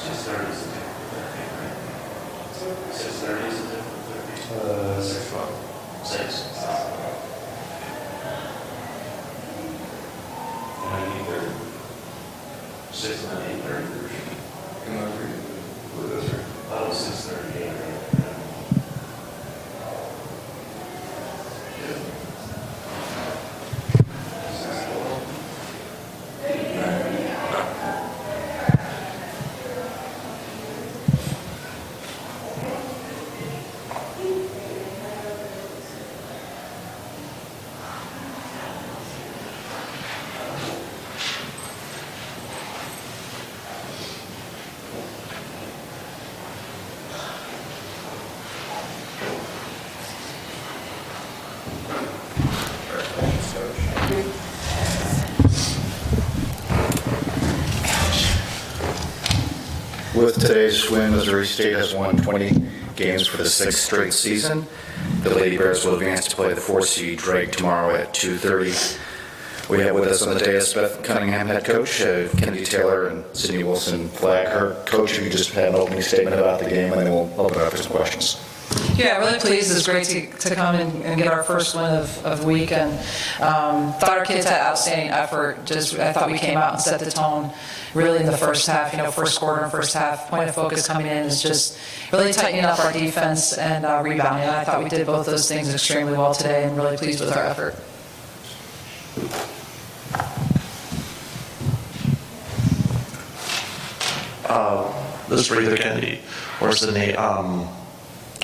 6:30 is the thing, right? 6:30 is the thing? 6 o'clock. 6. And 8:30. 6 and then 8:30. Can I agree with this? Right? Oh, 6:30, 8:30. With today's win, Missouri State has won 20 games for the 6th straight season. The Lady Bears will advance to play the 4-seed Drake tomorrow at 2:30. We have with us on the dais Beth Cunningham, head coach, Kennedy Taylor, and Sydney Wilson Flag. Her coach, if you just had an opening statement about the game, and then we'll open it up for some questions. Yeah, really pleased. It's great to come and get our first win of the week, and thought our kids had outstanding effort. I thought we came out and set the tone really in the first half. First quarter and first half. Point of focus coming in is just really tightening up our defense and rebounding. And I thought we did both those things extremely well today, and really pleased with our effort. This is for either Kennedy or Sydney.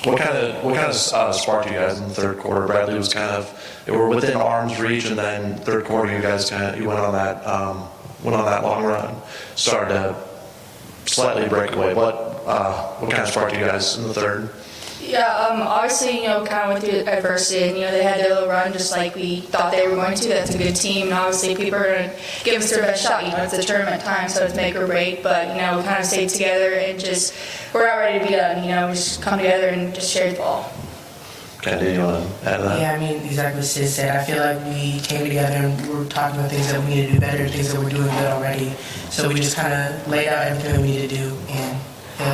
What kind of sparked you guys in the third quarter? Bradley was they were within arm's reach, and then third quarter you guys you went on that long run, started to slightly break away. What kind of sparked you guys in the third? Yeah, obviously, kind of went through adversity, and, they had their little run just like we thought they were going to. That's a good team, and obviously people are going to give us their best shot. It's a tournament time, so it's make or break, but, we kind of stayed together and just, we're not ready to be done, we just come together and just share the ball. Kennedy, you want to add to that? Yeah, exactly what Sid said. I feel like we came together and we were talking about things that we need to do better, things that we're doing good already. So we just kind of laid out everything that we needed to do, and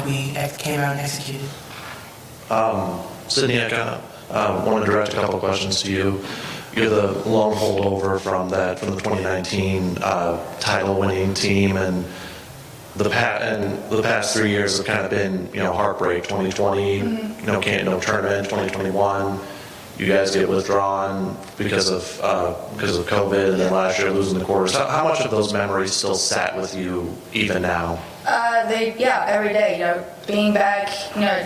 we came out and executed. Sydney, I kind of want to direct a couple of questions to you. You're the lone holdover from the 2019 title-winning team, and the past 3 years have kind of been heartbreak. 2020, can't no tournament. 2021, you guys get withdrawn because of COVID, and then last year losing the quarters. How much of those memories still sat with you even now? Every day, being back,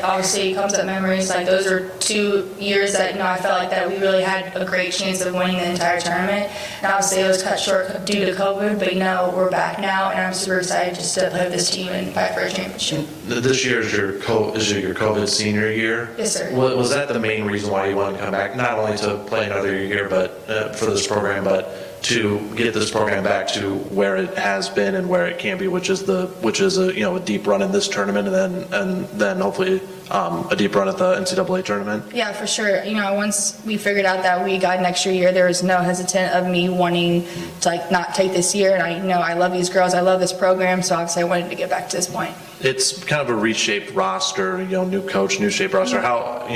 obviously comes up memories. Like, those are 2 years that, I felt like that we really had a great chance of winning the entire tournament. And obviously it was cut short due to COVID, but, we're back now, and I'm super excited just to play with this team and fight for a championship. This year is your COVID senior year? Yes, sir. Was that the main reason why you wanted to come back, not only to play another year, but for this program, but to get this program back to where it has been and where it can be, which is a deep run in this tournament, and then hopefully a deep run at the NCAA tournament? Yeah, for sure. Once we figured out that we got an extra year, there was no hesitant of me wanting to not take this year. And I love these girls, I love this program, so obviously I wanted to get back to this point. It's kind of a reshaped roster, new coach, new shaped roster. How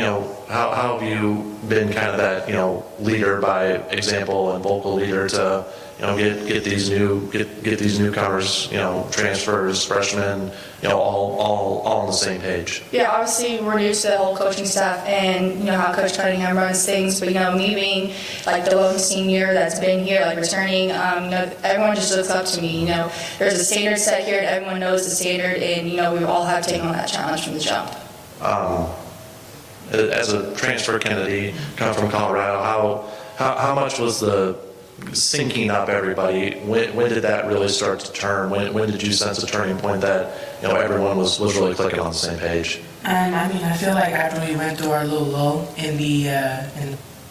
have you been kind of that leader by example and vocal leader to get these newcomers, transfers, freshmen, all on the same page? Yeah, obviously we're new to the whole coaching staff and how Coach Cunningham runs things, but me being like the lone senior that's been here, like returning, everyone just looks up to me. There's a standard set here, and everyone knows the standard, and we all have taken on that challenge from the jump. As a transfer, Kennedy, come from Colorado, how much was the syncing up everybody? When did that really start to turn? When did you sense a turning point that everyone was really clicking on the same page? I feel like after we went through our little lull in the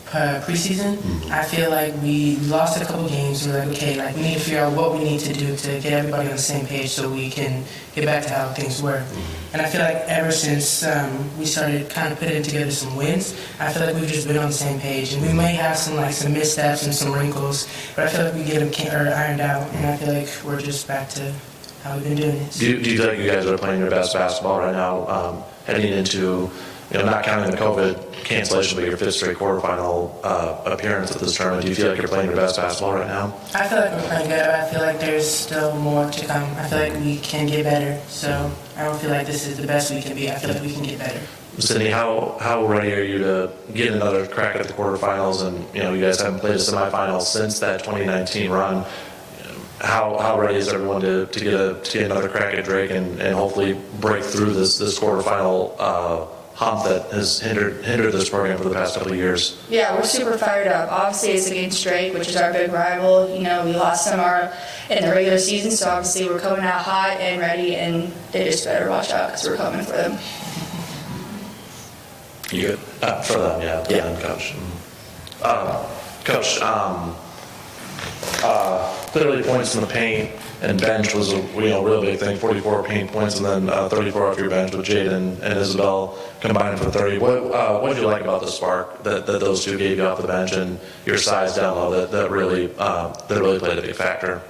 preseason, I feel like we lost a couple games. We're like, okay, we need to figure out what we need to do to get everybody on the same page so we can get back to how things were. And I feel like ever since we started kind of putting together some wins, I feel like we've just been on the same page. And we may have some missteps and some wrinkles, but I feel like we get them ironed out, and I feel like we're just back to how we've been doing it. Do you feel like you guys are playing your best basketball right now, heading into, not counting the COVID cancellation, but your fifth straight quarterfinal appearance at this tournament? Do you feel like you're playing your best basketball right now? I feel like we're playing good, but I feel like there's still more to come. I feel like we can get better, so I don't feel like this is the best we can be. I feel like we can get better. Sydney, how ready are you to get another crack at the quarterfinals? And you guys haven't played a semifinal since that 2019 run. How ready is everyone to get another crack at Drake and hopefully break through this quarterfinal hump that has hindered this program for the past couple of years? Yeah, we're super fired up. Obviously, it's against Drake, which is our big rival. We lost them in the regular season, so obviously we're coming out hot and ready, and they just better watch out because we're coming for them. You good? For them, yeah. Yeah. And Coach. Coach, clearly points in the paint and bench was a real big thing. 44 paint points and then 34 off your bench with Jaden and Isabel combined for 30. What did you like about the spark that those two gave you off the bench and your size down low that really played a big factor?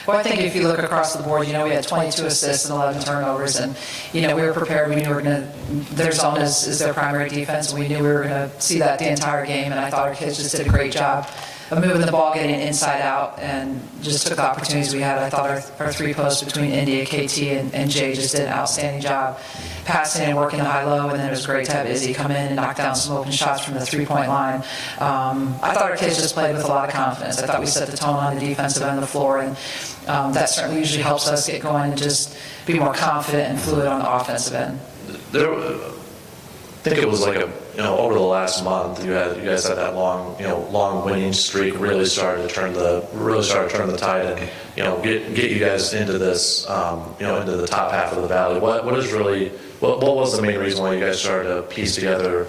Well, I think if you look across the board, we had 22 assists and 11 turnovers, and, we were prepared. We knew we were going to, their zone is their primary defense, and we knew we were going to see that the entire game, and I thought our kids just did a great job of moving the ball, getting it inside out, and just took the opportunities we had. I thought our three posts between India, KT, and Jay just did an outstanding job passing and working the high-low, and then it was great to have Izzy come in and knock down some open shots from the three-point line. I thought our kids just played with a lot of confidence. I thought we set the tone on the defensive end of the floor, and that certainly usually helps us get going and just be more confident and fluid on the offensive end. I think it was like over the last month you guys had that long winning streak really started to turn the tide and get you guys into this into the top half of the valley. What was the main reason why you guys started to piece together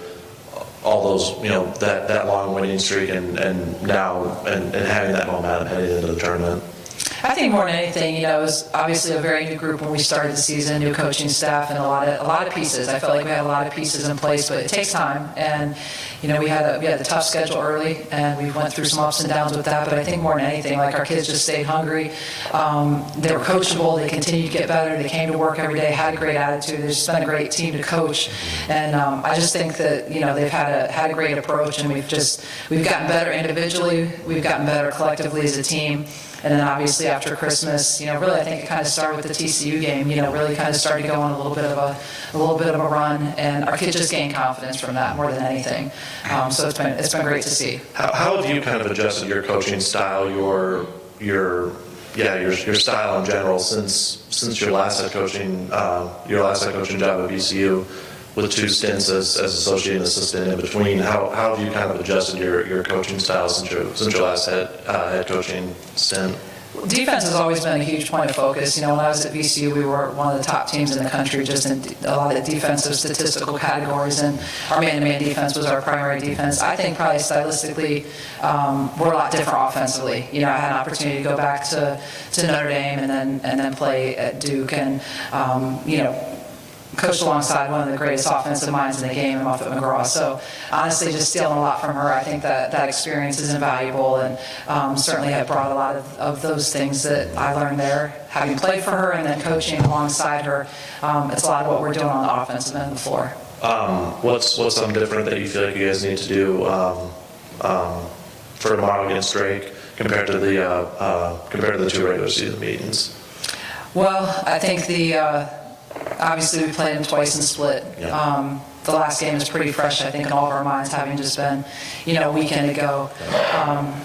all those that long winning streak and now and having that momentum heading into the tournament? I think more than anything, it was obviously a very new group when we started the season, new coaching staff, and a lot of pieces. I felt like we had a lot of pieces in place, but it takes time. And we had the tough schedule early, and we went through some ups and downs with that. But I think more than anything, like our kids just stayed hungry. They were coachable. They continued to get better. They came to work every day, had a great attitude. They've just been a great team to coach. And I just think that they've had a great approach, and we've gotten better individually. We've gotten better collectively as a team. And then obviously after Christmas, really I think it kind of started with the TCU game. Really kind of started going a little bit of a run, and our kids just gained confidence from that more than anything. So it's been great to see. How have you kind of adjusted your coaching style, your style in general since your last head coaching job at VCU? With two stints as associate and assistant in between, how have you kind of adjusted your coaching style since your last head coaching stint? Defense has always been a huge point of focus. When I was at VCU, we were one of the top teams in the country just in a lot of defensive statistical categories, and our man-to-man defense was our primary defense. I think probably stylistically, we're a lot different offensively. I had an opportunity to go back to Notre Dame and then play at Duke, and coached alongside one of the greatest offensive minds in the game, Muffet McGraw. So honestly, just stealing a lot from her. I think that experience is invaluable, and certainly have brought a lot of those things that I learned there, having played for her and then coaching alongside her. It's a lot of what we're doing on the offensive end of the floor. What's something different that you feel like you guys need to do for tomorrow against Drake compared to the two regular season meetings? Well, I think obviously we played them twice and split. Yeah. The last game is pretty fresh, I think, in all of our minds, having just been, a weekend ago.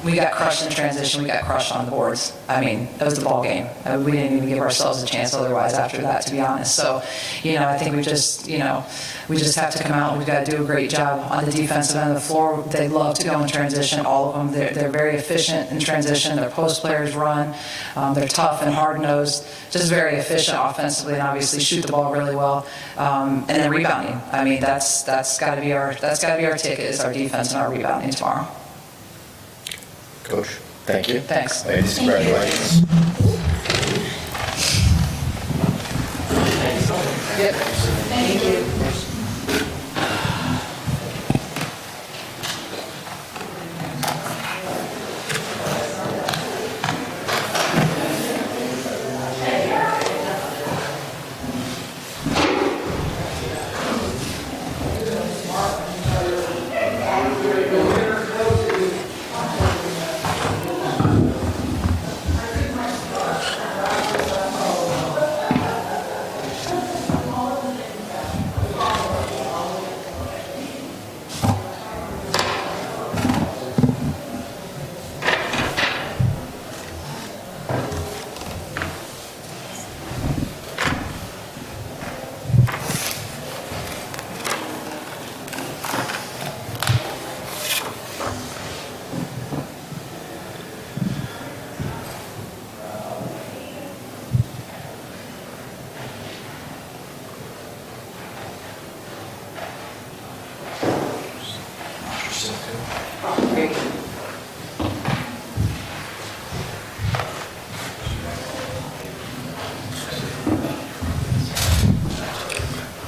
We got crushed in transition. We got crushed on the boards. It was the ball game. We didn't even give ourselves a chance otherwise after that, to be honest. So, I think we just have to come out and we've got to do a great job on the defensive end of the floor. They love to go in transition, all of them. They're very efficient in transition. Their post players run. They're tough and hard-nosed, just very efficient offensively, and obviously shoot the ball really well. And then rebounding. That's got to be our ticket, is our defense and our rebounding tomorrow. Coach, thank you. Thanks. Ladies, congratulations. Yep. Thank you. Great.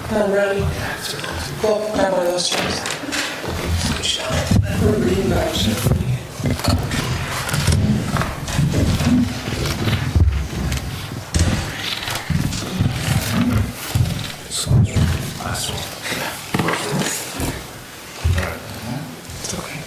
Come on, Ronnie. Go up, grab one of those chairs. It's okay.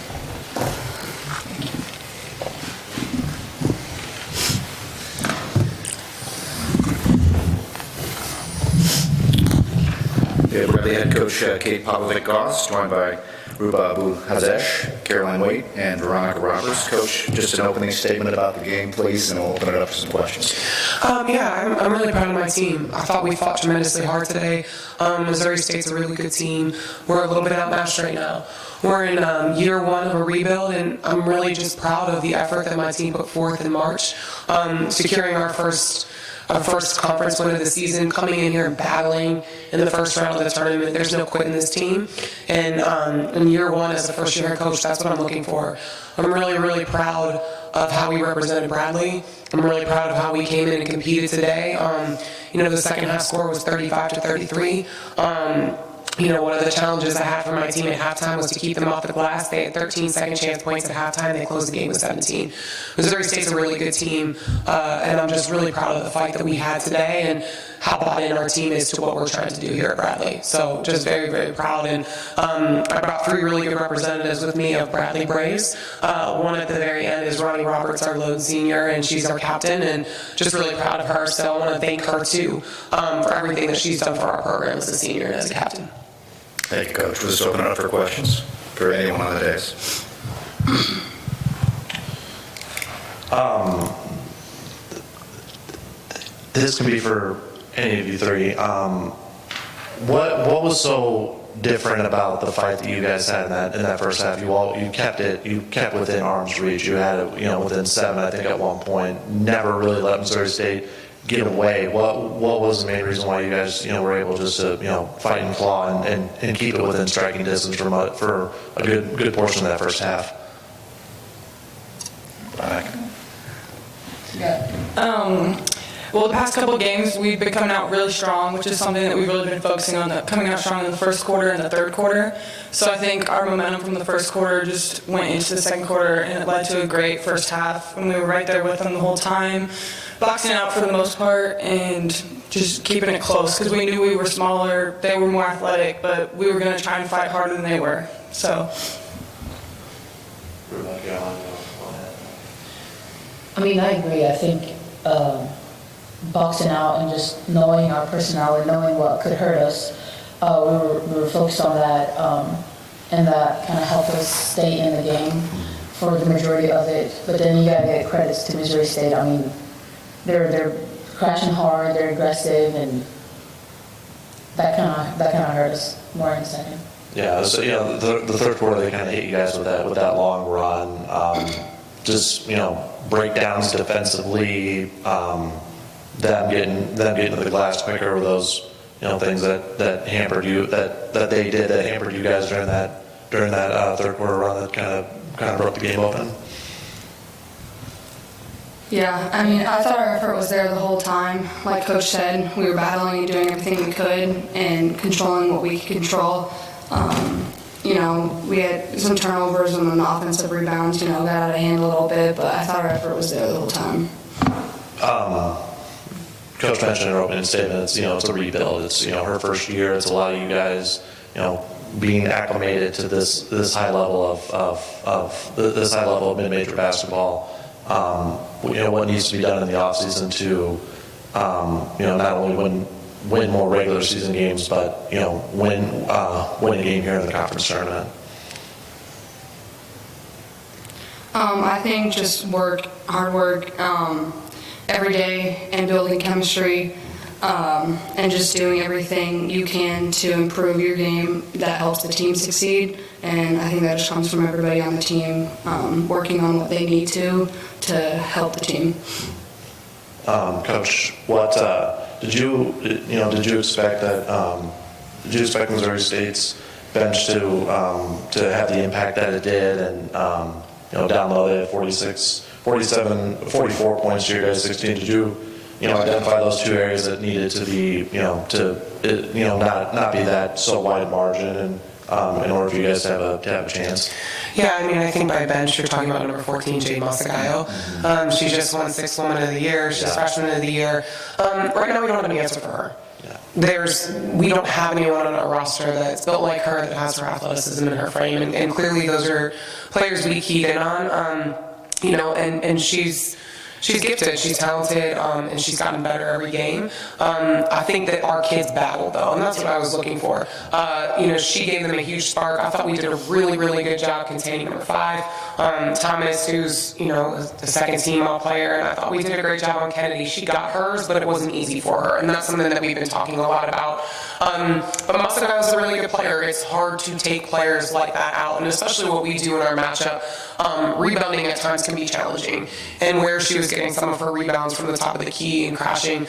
We have Bradley head coach Kate Pavlovic-Goss, joined by Ruba Abu-Hazesh, Caroline Waite, and Veronica Roberts. Coach, just an opening statement about the game, please, and we'll open it up for some questions. I'm really proud of my team. I thought we fought tremendously hard today. Missouri State's a really good team. We're a little bit outmatched right now. We're in year one of a rebuild, and I'm really just proud of the effort that my team put forth in March, securing our first conference win of the season, coming in here and battling in the first round of the tournament. There's no quitting this team. And in year one as a first-year head coach, that's what I'm looking for. I'm really, really proud of how we represented Bradley. I'm really proud of how we came in and competed today. The second half score was 35-33. One of the challenges I had for my team at halftime was to keep them off the glass. They had 13 second chance points at halftime. They closed the game with 17. Missouri State's a really good team, and I'm just really proud of the fight that we had today and how bought in our team is to what we're trying to do here at Bradley. So just very, very proud. And I brought 3 really good representatives with me of Bradley Braves. One at the very end is Ronnie Roberts, our lone senior, and she's our captain, and just really proud of her. So I want to thank her, too, for everything that she's done for our program as a senior and as a captain. Thank you, Coach. We'll just open it up for questions for anyone on the days. This can be for any of you three. What was so different about the fight that you guys had in that first half? You kept within arm's reach. You had it within 7, I think, at one point. Never really let Missouri State get away. What was the main reason why you guys were able just to fight and claw and keep it within striking distance for a good portion of that first half? Well, the past couple of games, we've been coming out really strong, which is something that we've really been focusing on, coming out strong in the first quarter and the third quarter. So I think our momentum from the first quarter just went into the second quarter, and it led to a great first half. And we were right there with them the whole time, boxing out for the most part, and just keeping it close, because we knew we were smaller, they were more athletic, but we were going to try and fight harder than they were. So. I agree. I think boxing out and just knowing our personality, knowing what could hurt us, we were focused on that, and that kind of helped us stay in the game for the majority of it. But then you got to get credits to Missouri State. They're crashing hard, they're aggressive, and that kind of hurt us more in the second. Yeah, so the third quarter they kind of hit you guys with that long run. Just breakdowns defensively, them getting to the glass quicker, were those things that hampered you that they did that hampered you guys during that third quarter run that kind of broke the game open? Yeah, I thought our effort was there the whole time. Like Coach said, we were battling and doing everything we could and controlling what we could control. We had some turnovers and then the offensive rebounds, got out of hand a little bit, but I thought our effort was there the whole time. Coach mentioned in her opening statement, it's a rebuild. It's her first year. It's a lot of you guys, being acclimated to this high level of mid-major basketball. What needs to be done in the offseason to, not only win more regular season games, but win a game here in the conference tournament. I think just hard work every day, and building chemistry, and just doing everything you can to improve your game that helps the team succeed. And I think that just comes from everybody on the team working on what they need to help the team. Coach, what did you expect that? Did you expect Missouri State's bench to have the impact that it did, and down low they had 44 points to your guys 16. Did you identify those two areas that needed to be not be that so wide margin, and in order for you guys to have a chance? Yeah, I mean, I think by bench, you're talking about number 14, Jade Masagayo. She just won 6th Woman of the Year. She's Freshman of the Year. Right now, we don't have any answer for her. We don't have anyone on our roster that's built like her, that has her athleticism in her frame, and clearly those are players we keyed in on, and she's gifted, she's talented, and she's gotten better every game. I think that our kids battle, though, and that's what I was looking for. She gave them a huge spark. I thought we did a really, really good job containing number 5, Thomas, who's, the second team all-player, and I thought we did a great job on Kennedy. She got hers, but it wasn't easy for her, and that's something that we've been talking a lot about. But Masagayo is a really good player. It's hard to take players like that out, and especially what we do in our matchup, rebounding at times can be challenging, and where she was getting some of her rebounds from the top of the key and crashing,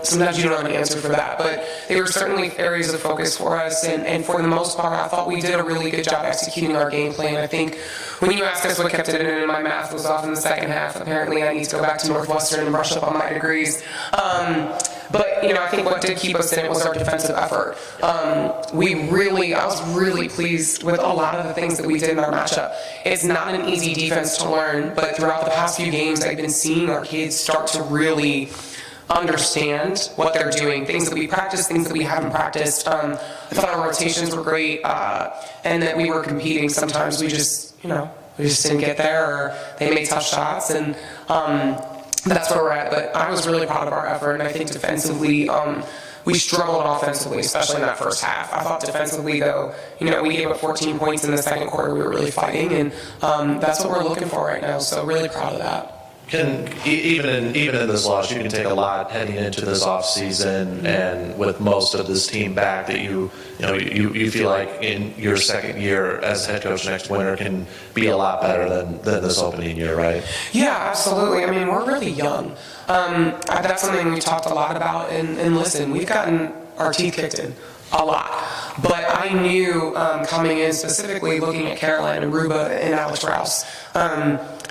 sometimes you don't have an answer for that, but they were certainly areas of focus for us, and for the most part, I thought we did a really good job executing our game plan. I think when you ask us what kept it in, my math was off in the second half. Apparently, I need to go back to Northwestern and brush up on my degrees. But, I think what did keep us in it was our defensive effort. I was really pleased with a lot of the things that we did in our matchup. It's not an easy defense to learn, but throughout the past few games, I've been seeing our kids start to really understand what they're doing, things that we practiced, things that we haven't practiced. I thought our rotations were great, and that we were competing. Sometimes we just didn't get there, or they made tough shots, and that's where we're at. But I was really proud of our effort, and I think defensively, we struggled offensively, especially in that first half. I thought defensively, though, we gave up 14 points in the second quarter. We were really fighting, and that's what we're looking for right now. So really proud of that. Even in this loss, you can take a lot heading into this off season, and with most of this team back, that you feel like in your second year as head coach next winter can be a lot better than this opening year, right? Yeah, absolutely. I mean, we're really young. That's something we talked a lot about, and listen, we've gotten our teeth kicked in a lot. But I knew coming in, specifically looking at Caroline and Ruba and Alex Rouse,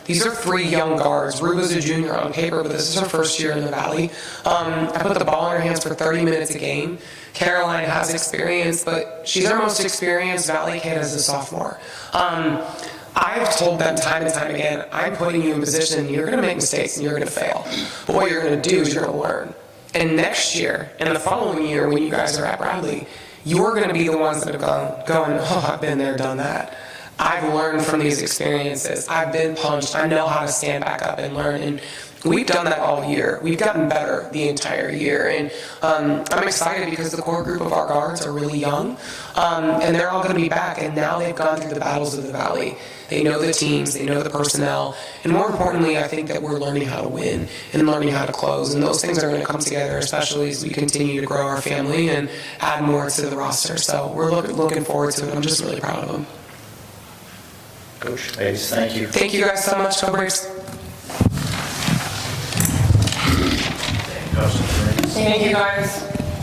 these are 3 young guards. Ruba's a junior on paper, but this is her first year in the Valley. I put the ball in her hands for 30 minutes a game. Caroline has experience, but she's our most experienced Valley kid as a sophomore. I've told them time and time again, I'm putting you in position, you're going to make mistakes and you're going to fail. But what you're going to do is you're going to learn. And next year, and the following year, when you guys are at Bradley, you're going to be the ones that have going, oh, I've been there, done that. I've learned from these experiences. I've been punched. I know how to stand back up and learn. And we've done that all year. We've gotten better the entire year. And I'm excited because the core group of our guards are really young. And they're all going to be back. And now they've gone through the battles of the Valley. They know the teams. They know the personnel. And more importantly, I think that we're learning how to win and learning how to close. And those things are going to come together, especially as we continue to grow our family and add more to the roster. So we're looking forward to it. I'm just really proud of them. Coach, ladies, thank you. Thank you guys so much. Go Braves. Thank you guys.